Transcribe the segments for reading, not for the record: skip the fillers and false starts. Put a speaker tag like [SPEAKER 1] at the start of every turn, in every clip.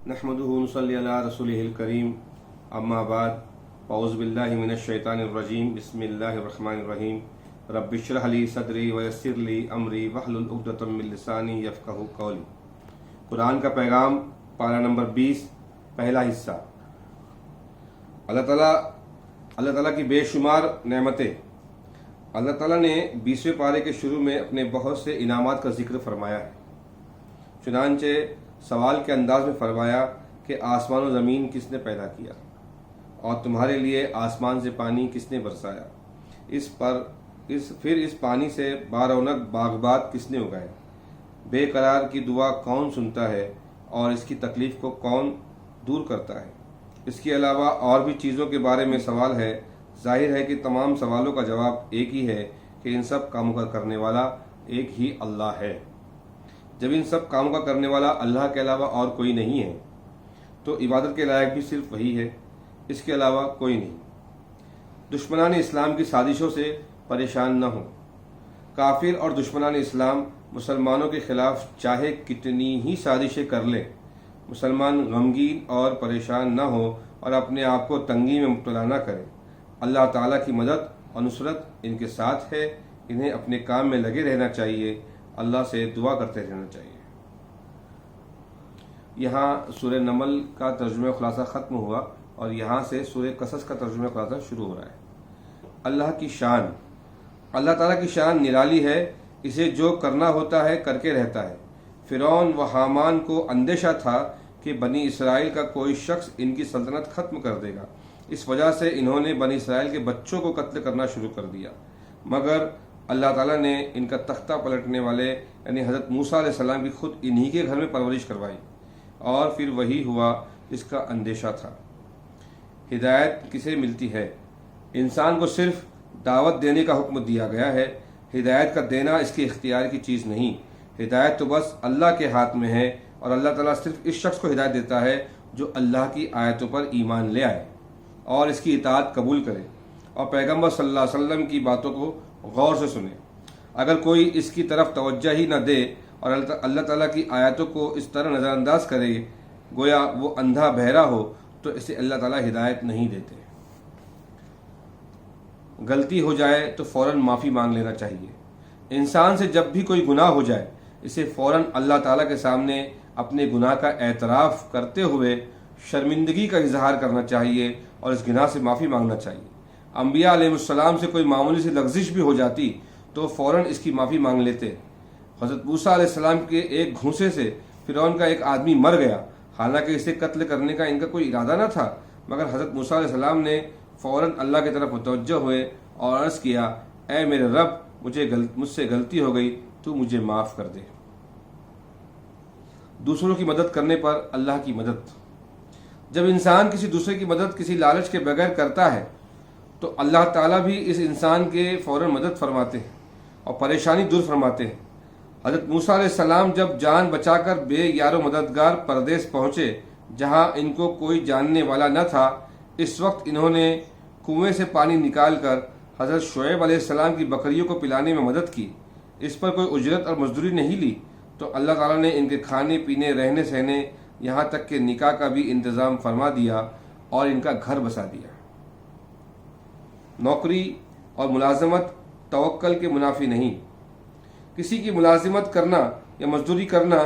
[SPEAKER 1] नहमदुहु व नसल्ली अला रसूलिहिल करीम अम्मा बाद अऊज़ु बिल्लाहि मिनश शैतानिर रजीम बिस्मिल्लाहिर रहमानिर रहीम रब्बि इश्रह ली सदरी व यस्सिर ली अमरी वहलुल उक़दतम मिन लिसानी यफ़क़हू क़ौली। कुरान का पैगाम पारा नंबर 20 पहला हिस्सा। अल्लाह ताला की बेशुमार नेमतें। अल्लाह ताला ने 20वें पारे के शुरू में अपने बहुत से इनामात का जिक्र फरमाया है। चुनांचे सवाल के अंदाज में फरमाया कि आसमान और ज़मीन किसने पैदा किया और तुम्हारे लिए आसमान से पानी किसने बरसाया, फिर इस पानी से बारौनक बागबात किसने उगाए, बेकरार की दुआ कौन सुनता है और इसकी तकलीफ को कौन दूर करता है। इसके अलावा और भी चीज़ों के बारे में सवाल है। जाहिर है कि तमाम सवालों का जवाब एक ही है कि इन सब कामों का करने वाला एक ही अल्लाह है। जब इन सब कामों का करने वाला अल्लाह के अलावा और कोई नहीं है तो इबादत के लायक भी सिर्फ वही है, इसके अलावा कोई नहीं। दुश्मनान इस्लाम की साजिशों से परेशान न हो। काफिर और दुश्मनान इस्लाम मुसलमानों के खिलाफ चाहे कितनी ही साजिशें कर लें, मुसलमान गमगीन और परेशान न हो और अपने आप को तंगी में मुब्तला न करें। अल्लाह ताला की मदद और नुसरत इनके साथ है। इन्हें अपने काम में लगे रहना चाहिए, अल्लाह से दुआ करते रहना चाहिए। यहाँ सूरह नमल का तर्जुमा खुलासा ख़त्म हुआ और यहाँ से सूरह कसस का तर्जुमा खुलासा शुरू हो रहा है। अल्लाह की शान। अल्लाह ताला की शान निराली है। इसे जो करना होता है करके रहता है। फ़िरौन व हामान को अंदेशा था कि बनी इसराइल का कोई शख्स इनकी सल्तनत ख़त्म कर देगा। इस वजह से इन्होंने बनी इसराइल के बच्चों को कत्ल करना शुरू कर दिया, मगर अल्लाह ताला ने इनका तख्ता पलटने वाले यानी हज़रत मूसा अलैहिस्सलाम की खुद इन्हीं के घर में परवरिश करवाई और फिर वही हुआ जिसका अंदेशा था। हिदायत किसे मिलती है? इंसान को सिर्फ दावत देने का हुक्म दिया गया है। हिदायत का देना इसके इख्तियार की चीज़ नहीं। हिदायत तो बस अल्लाह के हाथ में है और अल्लाह ताला सिर्फ इस शख्स को हिदायत देता है जो अल्लाह की आयतों पर ईमान ले आए और इसकी इताअत कबूल करे और पैगम्बर सल्लल्लाहु अलैहि वसल्लम की बातों को गौर से सुने। अगर कोई इसकी तरफ तवज्जो ही न दे और अल्लाह ताला की आयतों को इस तरह नज़रअंदाज करे गोया वो अंधा बहरा हो, तो इसे अल्लाह ताला हिदायत नहीं देते। गलती हो जाए तो फ़ौरन माफ़ी मांग लेना चाहिए। इंसान से जब भी कोई गुनाह हो जाए इसे फ़ौरन अल्लाह ताला के सामने अपने गुनाह का एतराफ़ करते हुए शर्मिंदगी का इजहार करना चाहिए और इस गुनाह से माफ़ी मांगना चाहिए। अंबिया अलैहिस्सलाम से कोई मामूली सी लग़ज़िश भी हो जाती तो फ़ौरन इसकी माफ़ी मांग लेते। हज़रत मूसा अलैहिस्सलाम के एक घूंसे से फ़िरौन का एक आदमी मर गया, हालांकि इसे कत्ल करने का इनका कोई इरादा न था, मगर हज़रत मूसा अलैहिस्सलाम ने फ़ौरन अल्लाह की तरफ मुतवज्जो हुए और अर्ज़ किया, ऐ मेरे रब, मुझसे गलती हो गई, तू मुझे माफ़ कर दे। दूसरों की मदद करने पर अल्लाह की मदद। जब इंसान किसी दूसरे की मदद किसी लालच के बगैर करता है तो अल्लाह ताला भी इस इंसान के फ़ौरन मदद फरमाते हैं और परेशानी दूर फरमाते हैं। हज़रत मूसा अलैहिस्सलाम जब जान बचाकर बेयारो मददगार परदेश पहुँचे जहाँ इनको कोई जानने वाला न था, इस वक्त इन्होंने कुएं से पानी निकालकर हज़रत शुएब अलैहिस्सलाम की बकरियों को पिलाने में मदद की। इस पर कोई उजरत और मजदूरी नहीं ली तो अल्लाह ताला ने इनके खाने पीने रहने सहने यहाँ तक कि निकाह का भी इंतज़ाम फरमा दिया और इनका घर बसा दिया। नौकरी और मुलाजमत तवक्कल के मुनाफी नहीं। किसी की मुलाजिमत करना या मजदूरी करना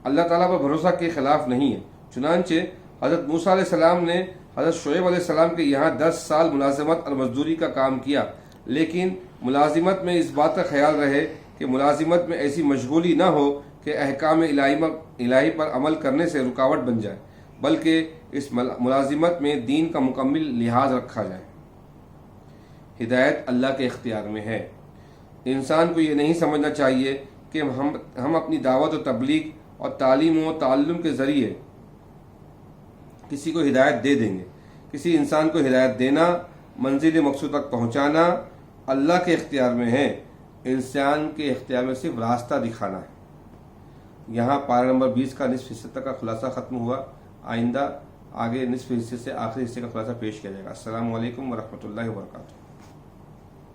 [SPEAKER 1] अल्लाह ताला पर भरोसा के खिलाफ नहीं है। चुनांचे हज़रत मूसा अलैहिस्सलाम ने हज़रत शुएब अलैहिस्सलाम के यहाँ 10 साल मुलाजिमत और मजदूरी का काम किया, लेकिन मुलाजिमत में इस बात का ख्याल रहे कि मुलाजिमत में ऐसी मशगूली न हो कि अहकाम इलाही पर अमल करने से रुकावट बन जाए, बल्कि इस मुलाजिमत में दीन का मुकम्मल लिहाज रखा जाए। हिदायत अल्लाह के इख्तियार में है। इंसान को ये नहीं समझना चाहिए कि हम अपनी दावत और तबलीग और तालीम व ताल्लुम के ज़रिए किसी को हिदायत दे देंगे। किसी इंसान को हिदायत देना, मंजिल मकसूद तक पहुँचाना अल्लाह के इख्तियार में है। इंसान के इख्तियार में सिर्फ रास्ता दिखाना है। यहाँ पारा नंबर 20 का निस्फ हिस्से तक का खुलासा ख़त्म हुआ। आइंदा आगे निस्फ हिस्से से आखिरी हिस्से का खुलासा पेश किया जाएगा। अस्सलामु अलैकुम व रहमतुल्लाहि व बरकातुहू।